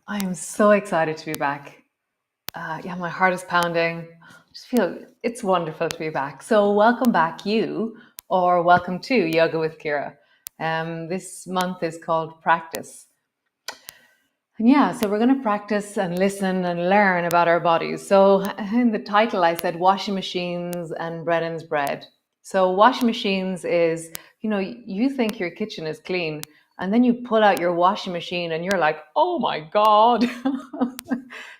I am so excited to be back. Yeah, my heart is pounding. I just feel it's wonderful to be back. So welcome back, you, or welcome to Yoga with Ciara. This month is called Practice. And yeah, so we're going to practice and listen and learn about our bodies. So in the title, I said washing machines and Brennan's bread. So washing machines is, you think your kitchen is clean, and then you pull out your washing machine and you're like, oh my God.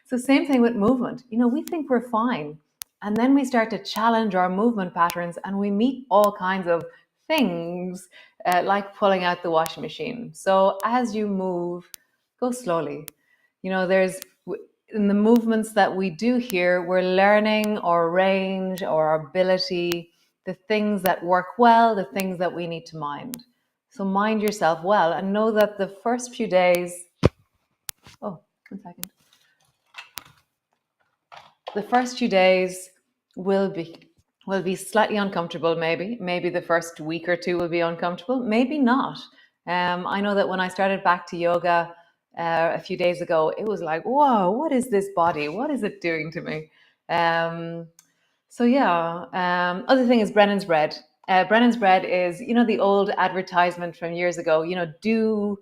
So same thing with movement. We think we're fine. And then we start to challenge our movement patterns and we meet all kinds of things like pulling out the washing machine. So as you move, go slowly. There's in the movements that we do here, we're learning our range or our ability, the things that work well, the things that we need to mind. So mind yourself well and know that the first few days, oh, 1 second. The first few days will be slightly uncomfortable, maybe the first week or two will be uncomfortable, maybe not. I know that when I started back to yoga a few days ago, it was like, whoa, what is this body? What is it doing to me? So yeah, other thing is Brennan's bread. Brennan's bread is, the old advertisement from years ago, do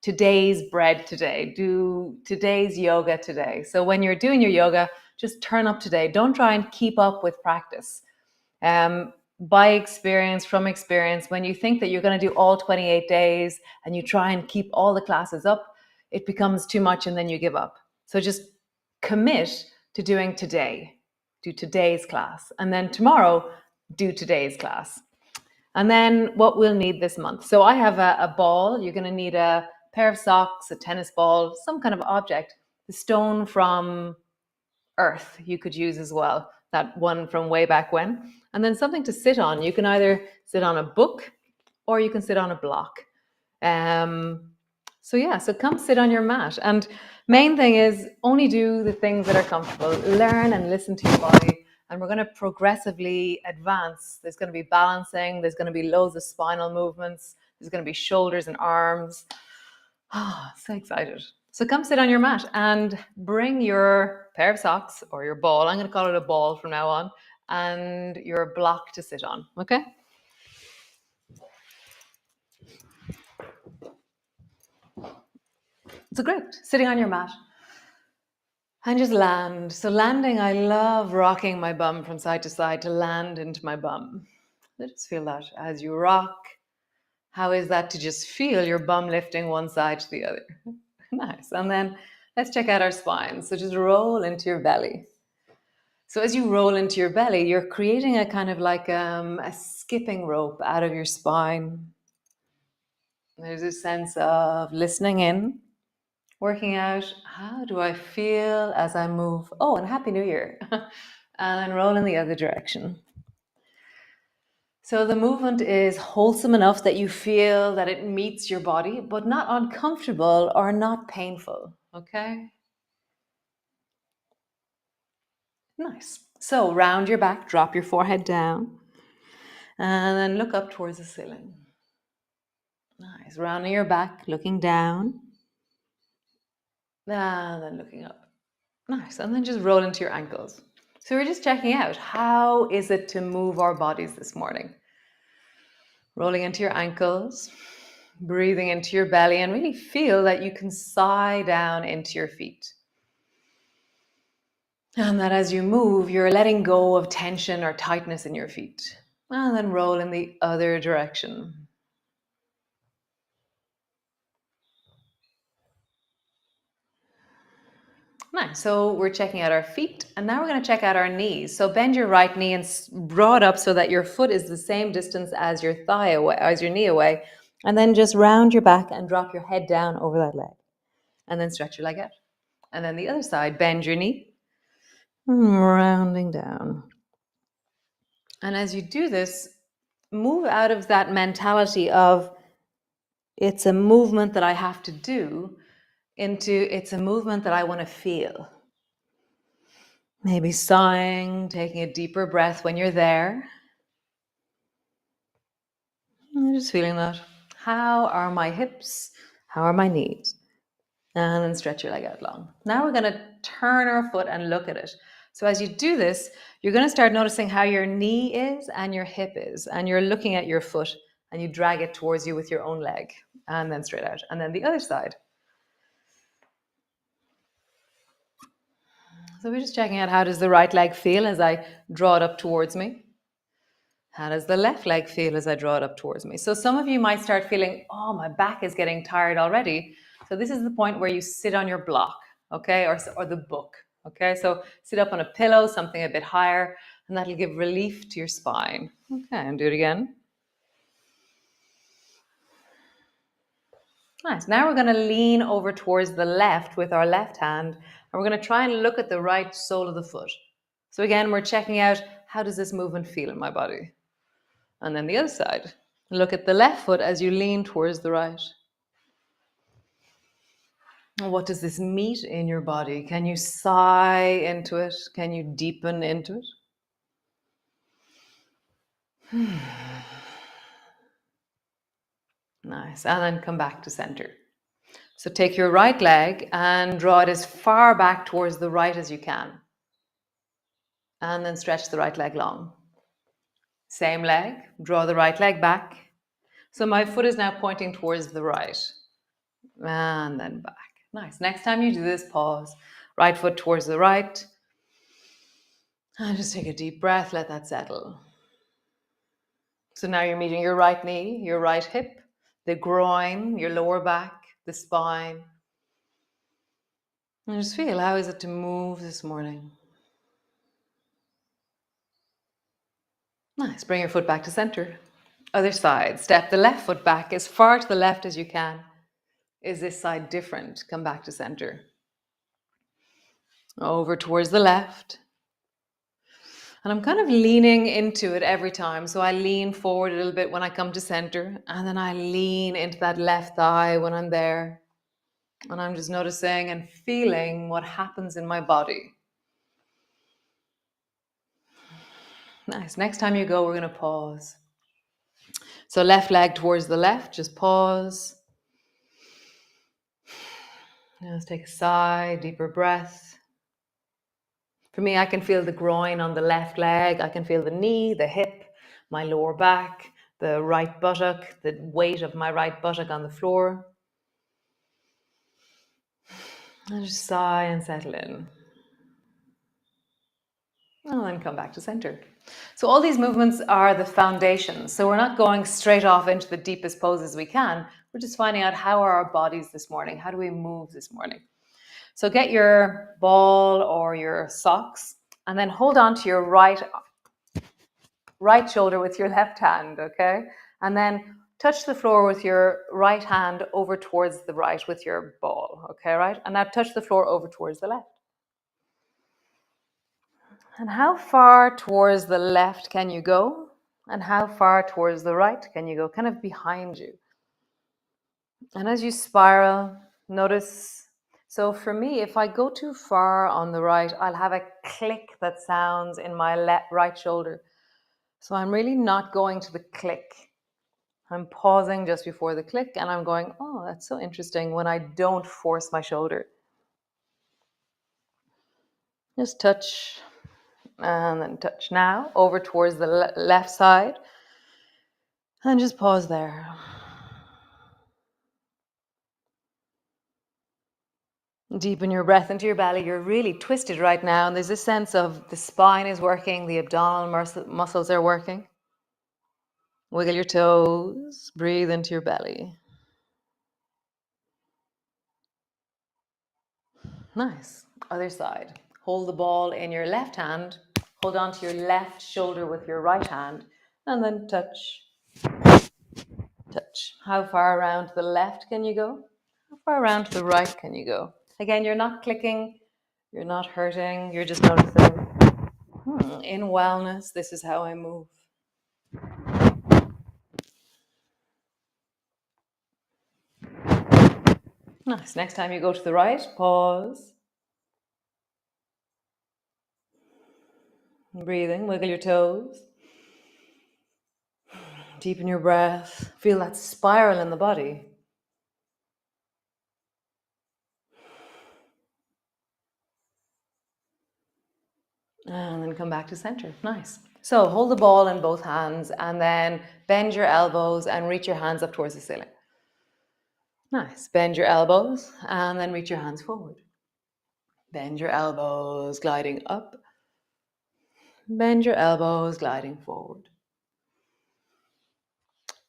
today's bread today, do today's yoga today. So when you're doing your yoga, just turn up today. Don't try and keep up with practice. By experience, from experience, when you think that you're going to do all 28 days and you try and keep all the classes up, it becomes too much and then you give up. So just commit to doing today. Do today's class. And then tomorrow, do today's class. And then what we'll need this month. So I have a ball. You're going to need a pair of socks, a tennis ball, some kind of object. The stone from Earth you could use as well, that one from way back when. And then something to sit on. You can either sit on a book or you can sit on a block. So come sit on your mat. And main thing is only do the things that are comfortable. Learn and listen to your body. And we're going to progressively advance. There's going to be balancing. There's going to be loads of spinal movements. There's going to be shoulders and arms. So excited. So come sit on your mat and bring your pair of socks or your ball. I'm going to call it a ball from now on. And your block to sit on. Okay? So great. Sitting on your mat. And just land. So landing, I love rocking my bum from side to side to land into my bum. Let's feel that as you rock. How is that to just feel your bum lifting one side to the other? Nice. And then let's check out our spine. So just roll into your belly. So as you roll into your belly, you're creating a kind of like a skipping rope out of your spine. There's a sense of listening in, working out, how do I feel as I move? Oh, and Happy New Year. And then roll in the other direction. So the movement is wholesome enough that you feel that it meets your body, but not uncomfortable or not painful, okay? Nice. So round your back, drop your forehead down, and then look up towards the ceiling. Nice. Rounding your back, looking down, and then looking up. Nice. And then just roll into your ankles. So we're just checking out, how is it to move our bodies this morning? Rolling into your ankles, breathing into your belly, and really feel that you can sigh down into your feet. And that as you move, you're letting go of tension or tightness in your feet. And then roll in the other direction. Nice. So we're checking out our feet, and now we're going to check out our knees. So bend your right knee and draw it up so that your foot is the same distance as your thigh away, as your knee away. And then just round your back and drop your head down over that leg. And then stretch your leg out. And then the other side, bend your knee, rounding down. And as you do this, move out of that mentality of it's a movement that I have to do into it's a movement that I want to feel. Maybe sighing, taking a deeper breath when you're there. And just feeling that. How are my hips? How are my knees? And then stretch your leg out long. Now we're going to turn our foot and look at it. So as you do this, you're going to start noticing how your knee is and your hip is. And you're looking at your foot and you drag it towards you with your own leg. And then straight out. And then the other side. So we're just checking out, how does the right leg feel as I draw it up towards me? How does the left leg feel as I draw it up towards me? So some of you might start feeling, oh, my back is getting tired already. So this is the point where you sit on your block, okay, or the book, okay? So sit up on a pillow, something a bit higher, and that'll give relief to your spine. Okay, and do it again. Nice. Now we're going to lean over towards the left with our left hand, and we're going to try and look at the right sole of the foot. So again, we're checking out, how does this movement feel in my body? And then the other side. Look at the left foot as you lean towards the right. What does this meet in your body? Can you sigh into it? Can you deepen into it? Nice. And then come back to center. So take your right leg and draw it as far back towards the right as you can. And then stretch the right leg long. Same leg, draw the right leg back. So my foot is now pointing towards the right. And then back. Nice. Next time you do this, pause. Right foot towards the right. And just take a deep breath, let that settle. So now you're meeting your right knee, your right hip, the groin, your lower back, the spine. And just feel, how is it to move this morning? Nice. Bring your foot back to center. Other side. Step the left foot back as far to the left as you can. Is this side different? Come back to center. Over towards the left. And I'm kind of leaning into it every time. So I lean forward a little bit when I come to center, and then I lean into that left thigh when I'm there. And I'm just noticing and feeling what happens in my body. Nice. Next time you go, we're going to pause. So left leg towards the left, just pause. Now let's take a sigh, deeper breath. For me, I can feel the groin on the left leg. I can feel the knee, the hip, my lower back, the right buttock, the weight of my right buttock on the floor. And just sigh and settle in. And then come back to center. So all these movements are the foundation. So we're not going straight off into the deepest poses we can. We're just finding out, how are our bodies this morning? How do we move this morning? So get your ball or your socks and then hold on to your right shoulder with your left hand, okay? And then touch the floor with your right hand over towards the right with your ball, okay, right? And now touch the floor over towards the left. And how far towards the left can you go? And how far towards the right can you go? Kind of behind you. And as you spiral, notice, so for me, if I go too far on the right, I'll have a click that sounds in my right shoulder. So I'm really not going to the click. I'm pausing just before the click and I'm going, oh, that's so interesting when I don't force my shoulder. Just touch and then touch. Now over towards the left side and just pause there. Deepen your breath into your belly. You're really twisted right now. And there's a sense of the spine is working, the abdominal muscles are working. Wiggle your toes. Breathe into your belly. Nice. Other side. Hold the ball in your left hand. Hold on to your left shoulder with your right hand. And then touch. Touch. How far around to the left can you go? How far around to the right can you go? Again, you're not clicking. You're not hurting. You're just noticing. In wellness, this is how I move. Nice. Next time you go to the right, pause. Breathing, wiggle your toes. Deepen your breath. Feel that spiral in the body. And then come back to center. Nice. So hold the ball in both hands and then bend your elbows and reach your hands up towards the ceiling. Nice. Bend your elbows and then reach your hands forward. Bend your elbows, gliding up. Bend your elbows, gliding forward.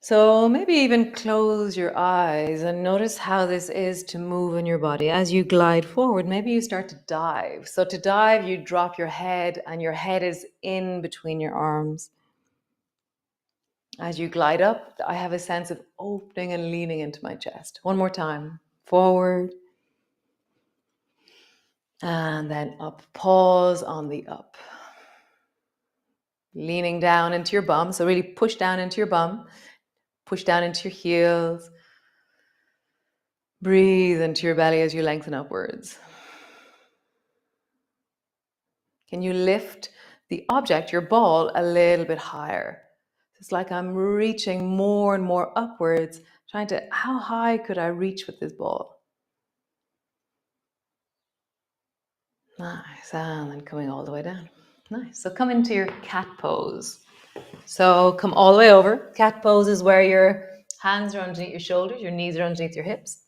So maybe even close your eyes and notice how this is to move in your body. As you glide forward, maybe you start to dive. So to dive, you drop your head and your head is in between your arms. As you glide up, I have a sense of opening and leaning into my chest. One more time. Forward. And then up. Pause on the up. Leaning down into your bum. So really push down into your bum. Push down into your heels. Breathe into your belly as you lengthen upwards. Can you lift the object, your ball, a little bit higher? It's like I'm reaching more and more upwards, trying to, how high could I reach with this ball? Nice, and then coming all the way down. Nice, so come into your cat pose. So come all the way over. Cat pose is where your hands are underneath your shoulders, your knees are underneath your hips.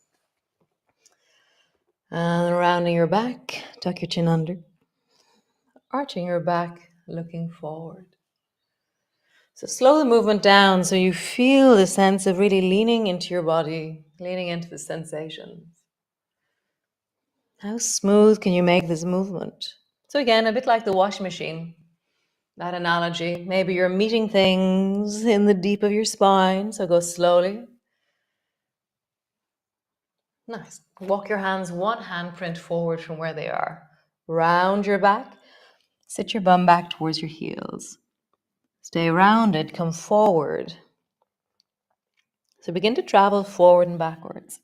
And rounding your back, tuck your chin under. Arching your back, looking forward. So slow the movement down so you feel the sense of really leaning into your body, leaning into the sensations. How smooth can you make this movement? So again, a bit like the washing machine, that analogy. Maybe you're meeting things in the deep of your spine, so go slowly. Nice. Walk your hands one handprint forward from where they are. Round your back. Sit your bum back towards your heels. Stay rounded, come forward. So begin to travel forward and backwards.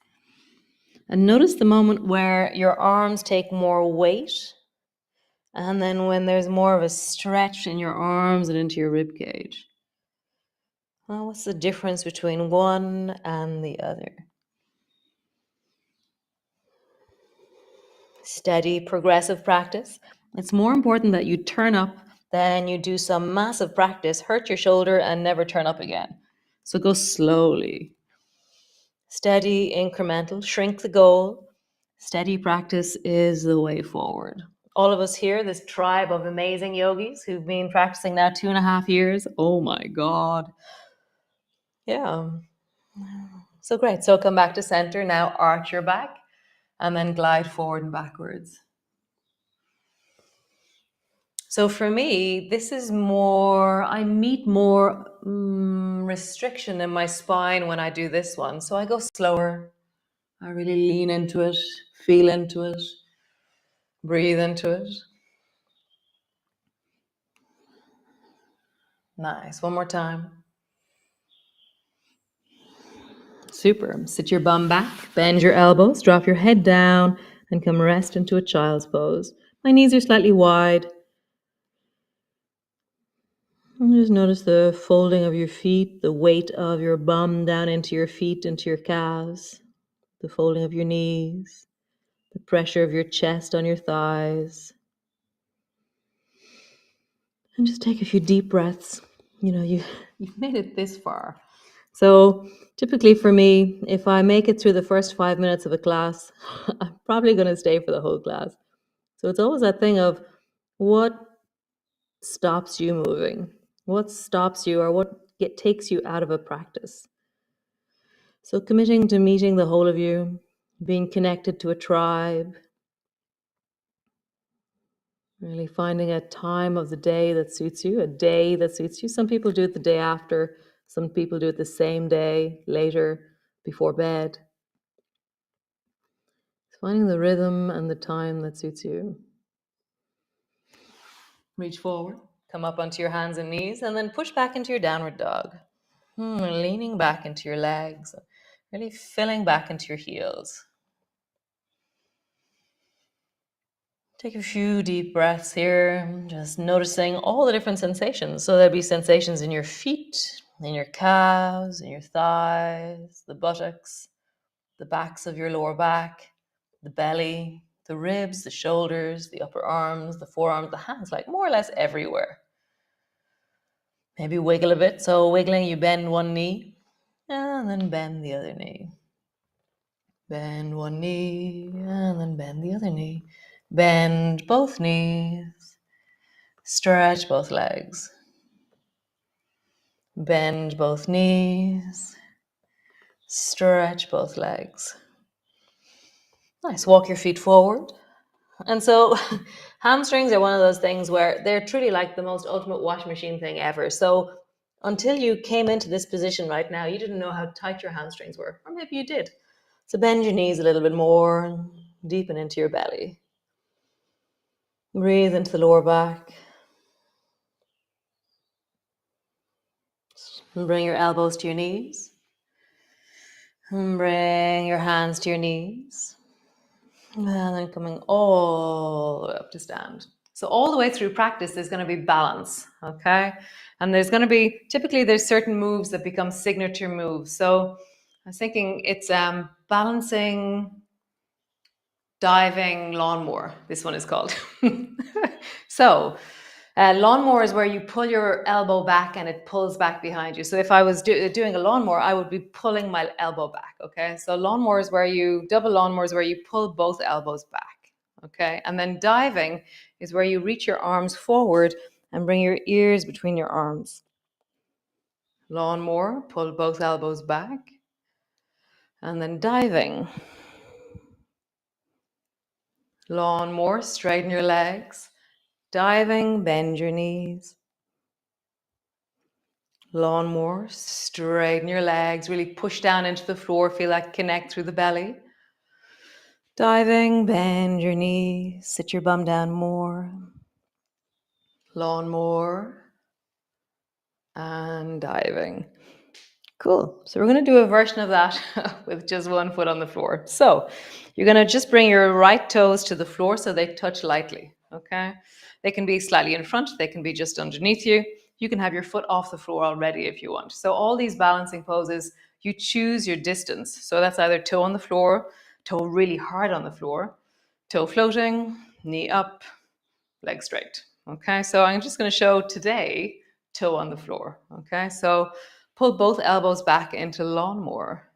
And notice the moment where your arms take more weight, and then when there's more of a stretch in your arms and into your rib cage. Well, what's the difference between one and the other? Steady, progressive practice. It's more important that you turn up than you do some massive practice, hurt your shoulder, and never turn up again. So go slowly. Steady, incremental, shrink the goal. Steady practice is the way forward. All of us here, this tribe of amazing yogis who've been practicing now 2.5 years. Oh my God. Yeah. So great. So come back to center. Now arch your back and then glide forward and backwards. So for me, this is more, I meet more restriction in my spine when I do this one. So I go slower. I really lean into it, feel into it, breathe into it. Nice. One more time. Super. Sit your bum back, bend your elbows, drop your head down, and come rest into a child's pose. My knees are slightly wide. And just notice the folding of your feet, the weight of your bum down into your feet, into your calves, the folding of your knees, the pressure of your chest on your thighs. And just take a few deep breaths. You've made it this far. So typically for me, if I make it through the first 5 minutes of a class, I'm probably going to stay for the whole class. So it's always that thing of what stops you moving? What stops you, or what takes you out of a practice? So committing to meeting the whole of you, being connected to a tribe, really finding a time of the day that suits you, a day that suits you. Some people do it the day after, some people do it the same day, later, before bed. Finding the rhythm and the time that suits you. Reach forward, come up onto your hands and knees, and then push back into your downward dog. Leaning back into your legs, really filling back into your heels. Take a few deep breaths here, just noticing all the different sensations. So there'll be sensations in your feet, in your calves, in your thighs, the buttocks, the backs of your lower back, the belly, the ribs, the shoulders, the upper arms, the forearms, the hands, like more or less everywhere. Maybe wiggle a bit. So wiggling, you bend one knee and then bend the other knee. Bend one knee and then bend the other knee. Bend both knees. Stretch both legs. Bend both knees. Stretch both legs. Nice. Walk your feet forward. And so hamstrings are one of those things where they're truly like the most ultimate washing machine thing ever. So until you came into this position right now, you didn't know how tight your hamstrings were. Or maybe you did. So bend your knees a little bit more and deepen into your belly. Breathe into the lower back. And bring your elbows to your knees. And bring your hands to your knees. And then coming all the way up to stand. So all the way through practice, there's going to be balance, okay? And there's going to be, typically there's certain moves that become signature moves. So I was thinking it's balancing, diving, lawnmower. This one is called. So lawnmower is where you pull your elbow back and it pulls back behind you. So if I was doing a lawnmower, I would be pulling my elbow back, okay? So lawnmower is where double lawnmower is where you pull both elbows back, okay? And then diving is where you reach your arms forward and bring your ears between your arms. Lawnmower, pull both elbows back. And then diving. Lawnmower, straighten your legs. Diving, bend your knees. Lawnmower, straighten your legs, really push down into the floor, feel that connect through the belly. Diving, bend your knees, sit your bum down more. Lawnmower, and diving. Cool. So we're going to do a version of that with just one foot on the floor. So you're going to just bring your right toes to the floor so they touch lightly, okay? They can be slightly in front, they can be just underneath you. You can have your foot off the floor already if you want. So all these balancing poses, you choose your distance. So that's either toe on the floor, toe really hard on the floor, toe floating, knee up, leg straight. Okay, so I'm just going to show today toe on the floor. Okay, so pull both elbows back into lawnmower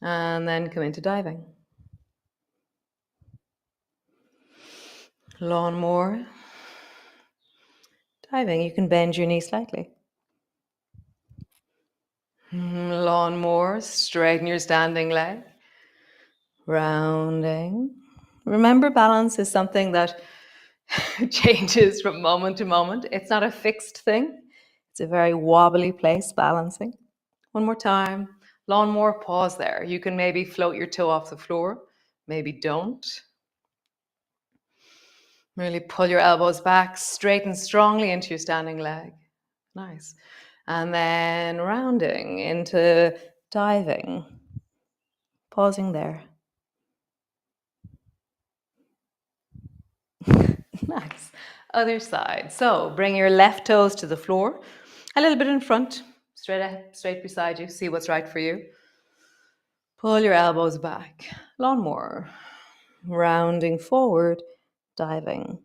and then come into diving. Lawnmower, diving. You can bend your knee slightly. Lawnmower, straighten your standing leg. Rounding. Remember, balance is something that changes from moment to moment. It's not a fixed thing. It's a very wobbly place, balancing. One more time. Lawnmower, pause there. You can maybe float your toe off the floor. Maybe don't. Really pull your elbows back, straighten strongly into your standing leg. Nice. And then rounding into diving. Pausing there. Nice. Other side. So bring your left toes to the floor, a little bit in front, straight beside you. See what's right for you. Pull your elbows back. Lawnmower. Rounding forward, diving.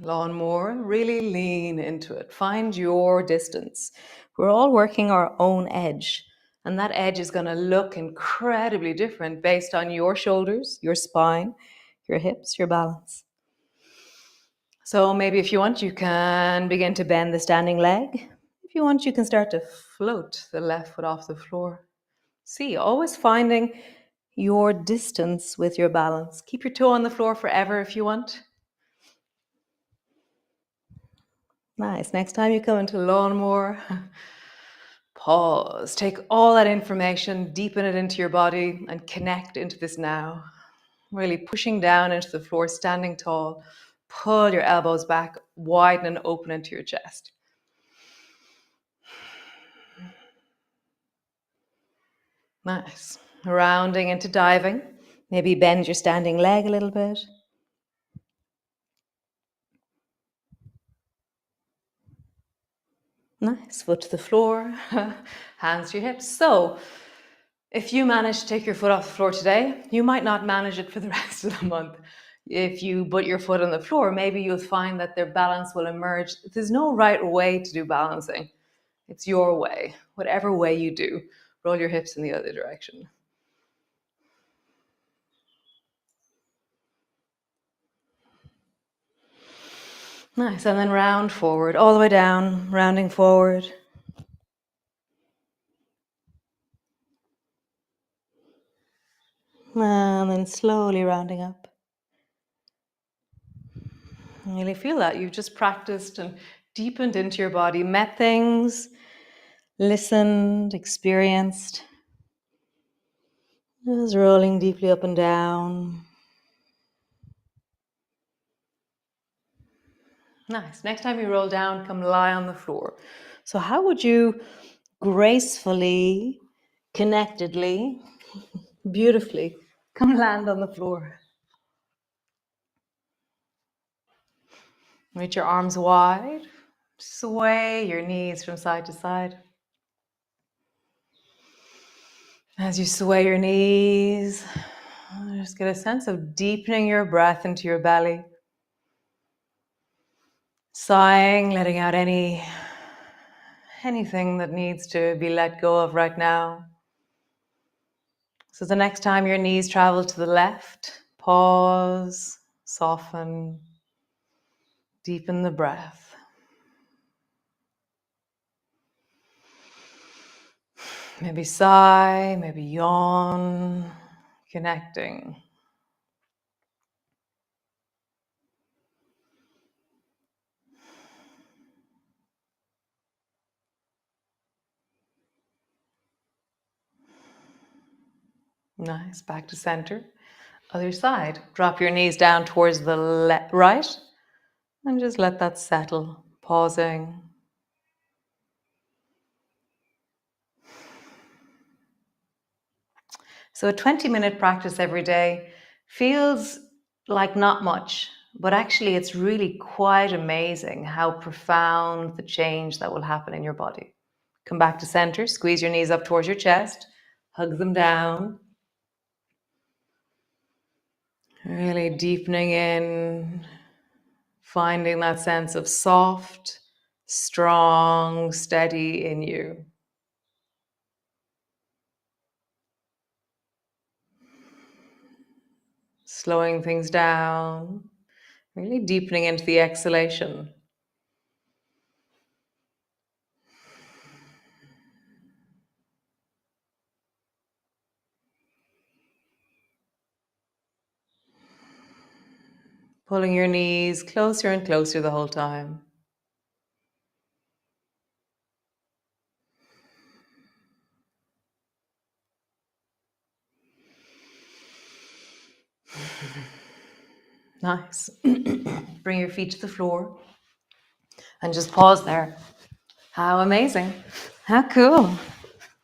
Lawnmower, really lean into it. Find your distance. We're all working our own edge, and that edge is going to look incredibly different based on your shoulders, your spine, your hips, your balance. So maybe if you want, you can begin to bend the standing leg. If you want, you can start to float the left foot off the floor. See, always finding your distance with your balance. Keep your toe on the floor forever if you want. Nice. Next time you come into lawnmower, pause. Take all that information, deepen it into your body, and connect into this now. Really pushing down into the floor, standing tall. Pull your elbows back, widen and open into your chest. Nice. Rounding into diving. Maybe bend your standing leg a little bit. Nice. Foot to the floor, hands to your hips. So if you manage to take your foot off the floor today, you might not manage it for the rest of the month. If you put your foot on the floor, maybe you'll find that their balance will emerge. There's no right way to do balancing. It's your way. Whatever way you do, roll your hips in the other direction. Nice. And then round forward, all the way down, rounding forward. And then slowly rounding up. Really feel that you've just practiced and deepened into your body, met things, listened, experienced. Just rolling deeply up and down. Nice. Next time you roll down, come lie on the floor. So how would you gracefully, connectedly, beautifully come land on the floor? Reach your arms wide. Sway your knees from side to side. As you sway your knees, just get a sense of deepening your breath into your belly. Sighing, letting out anything that needs to be let go of right now. So the next time your knees travel to the left, pause, soften, deepen the breath. Maybe sigh, maybe yawn, connecting. Nice, back to center. Other side, drop your knees down towards the right and just let that settle, pausing. So a 20-minute practice every day feels like not much, but actually it's really quite amazing how profound the change that will happen in your body. Come back to center, squeeze your knees up towards your chest, hug them down. Really deepening in, finding that sense of soft, strong, steady in you. Slowing things down, really deepening into the exhalation. Pulling your knees closer and closer the whole time. Nice. Bring your feet to the floor and just pause there. How amazing. How cool.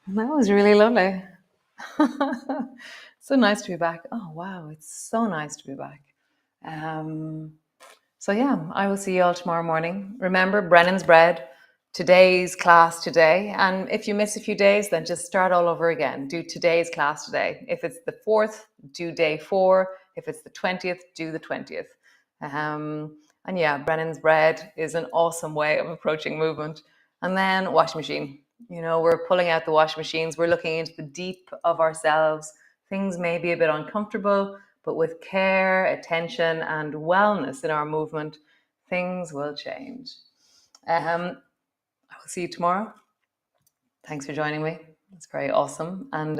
That was really lovely. So nice to be back. Oh, wow. It's so nice to be back. So, yeah, I will see you all tomorrow morning. Remember, Brennan's Bread, today's class today. And if you miss a few days, then just start all over again. Do today's class today. If it's the 4th, do day 4. If it's the 20th, do the 20th. And yeah, Brennan's Bread is an awesome way of approaching movement. And then washing machine. You know, we're pulling out the washing machines. We're looking into the deep of ourselves. Things may be a bit uncomfortable, but with care, attention, and wellness in our movement, things will change. I will see you tomorrow. Thanks for joining me. It's very awesome. And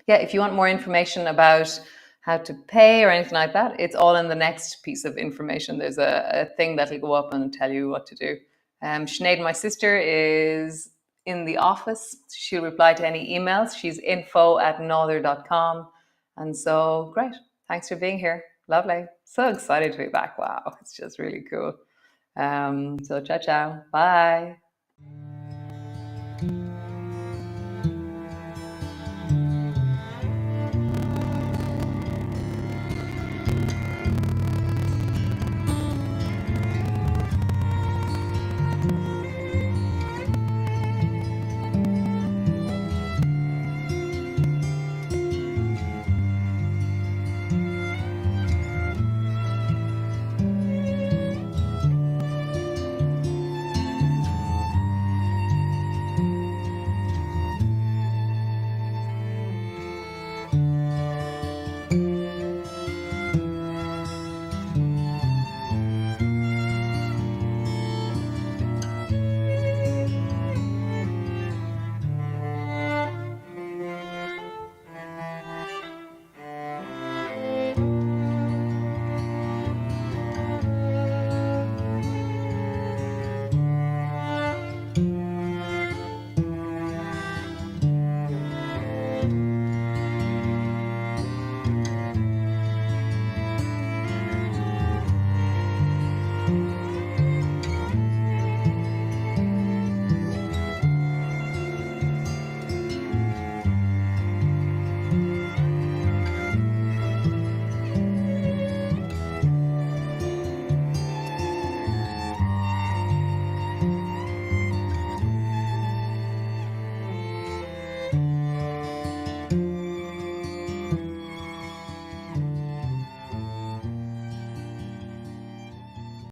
yeah, if you want more information about how to pay or anything like that, it's all in the next piece of information. There's a thing that'll go up and tell you what to do. Sinead, my sister, is in the office. She'll reply to any emails. She's info@nother.com. And so, great. Thanks for being here. Lovely. So excited to be back. Wow. It's just really cool. So, ciao, ciao. Bye.